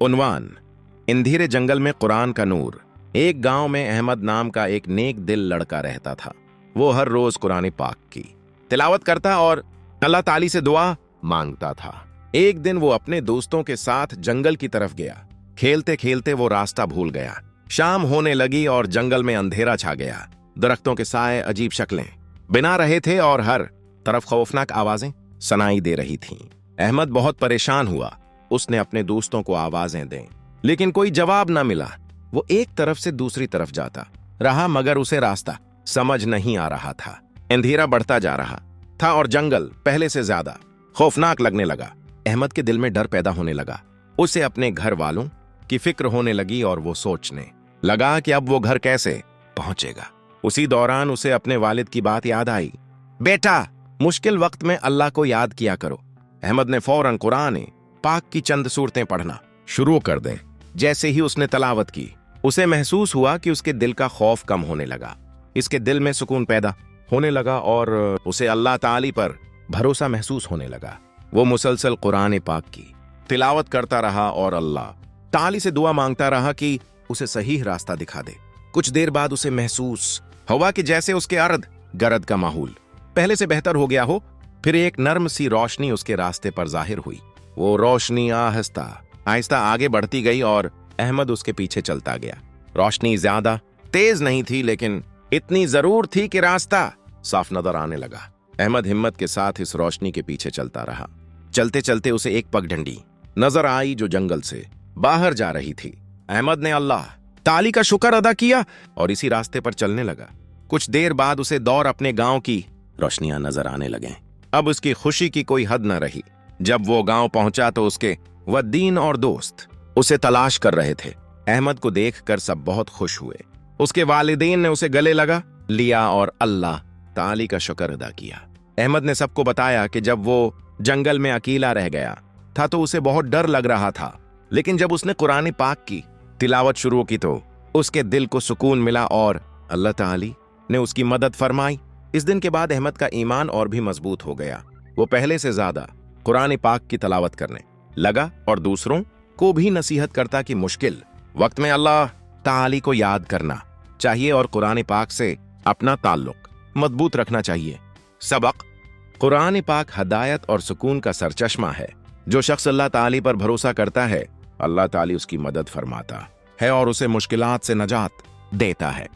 उन्वान, अंधेरे जंगल में कुरान का नूर। एक गांव में अहमद नाम का एक नेक दिल लड़का रहता था। वो हर रोज कुरान पाक की तिलावत करता और अल्लाह ताली से दुआ मांगता था। एक दिन वो अपने दोस्तों के साथ जंगल की तरफ गया। खेलते खेलते वो रास्ता भूल गया। शाम होने लगी और जंगल में अंधेरा छा गया। दरख्तों के साए अजीब शक्लें बिना रहे थे और हर तरफ खौफनाक आवाजें सुनाई दे रही थीं। अहमद बहुत परेशान हुआ। उसने अपने दोस्तों को आवाजें दें, लेकिन कोई जवाब न मिला। वो एक तरफ से दूसरी तरफ जाता रहा, मगर उसे रास्ता समझ नहीं आ रहा था। अंधेरा बढ़ता जा रहा था और जंगल पहले से ज्यादा खौफनाक लगने लगा। अहमद के दिल में डर पैदा होने लगा। उसे अपने घर वालों की फिक्र होने लगी और वो सोचने लगा कि अब वो घर कैसे पहुंचेगा। उसी दौरान उसे अपने वालिद की बात याद आई। बेटा, मुश्किल वक्त में अल्लाह को याद किया करो। अहमद ने फौरन कुरान पाक की चंद सूरतें पढ़ना शुरू कर दें। जैसे ही उसने तलावत की, उसे महसूस हुआ कि उसके दिल का खौफ कम होने लगा। इसके दिल में सुकून पैदा होने लगा और उसे अल्लाह ताली पर भरोसा महसूस होने लगा। वो मुसलसल कुरान पाक की तिलावत करता रहा और अल्लाह ताली से दुआ मांगता रहा कि उसे सही रास्ता दिखा दे। कुछ देर बाद उसे महसूस हुआ कि जैसे उसके अर्द गरद का माहौल पहले से बेहतर हो गया हो। फिर एक नर्म सी रोशनी उसके रास्ते पर जाहिर हुई। वो रोशनी आहिस्ता आहिस्ता आगे बढ़ती गई और अहमद उसके पीछे चलता गया। रोशनी ज्यादा तेज नहीं थी, लेकिन इतनी जरूर थी कि रास्ता साफ नजर आने लगा। अहमद हिम्मत के साथ इस रोशनी के पीछे चलता रहा। चलते चलते उसे एक पगडंडी नजर आई जो जंगल से बाहर जा रही थी। अहमद ने अल्लाह ताली का शुक्र अदा किया और इसी रास्ते पर चलने लगा। कुछ देर बाद उसे दौर अपने गांव की रोशनियां नजर आने लगे। अब उसकी खुशी की कोई हद न रही। जब वो गांव पहुंचा तो उसके वदीन और दोस्त उसे तलाश कर रहे थे। अहमद को देखकर सब बहुत खुश हुए। उसके वालिदैन ने उसे गले लगा लिया और अल्लाह ताली का शुक्र अदा किया। अहमद ने सबको बताया कि जब वो जंगल में अकेला रह गया था तो उसे बहुत डर लग रहा था, लेकिन जब उसने कुरान पाक की तिलावत शुरू की तो उसके दिल को सुकून मिला और अल्लाह ताली ने उसकी मदद फरमाई। इस दिन के बाद अहमद का ईमान और भी मजबूत हो गया। वो पहले से ज्यादा कुरान पाक की तिलावत करने लगा और दूसरों को भी नसीहत करता कि मुश्किल वक्त में अल्लाह ताली को याद करना चाहिए और कुरान पाक से अपना ताल्लुक मजबूत रखना चाहिए। सबक: कुरान पाक हदायत और सुकून का सरचश्मा है। जो शख्स अल्लाह ताली पर भरोसा करता है, अल्लाह ताली उसकी मदद फरमाता है और उसे मुश्किलात से नजात देता है।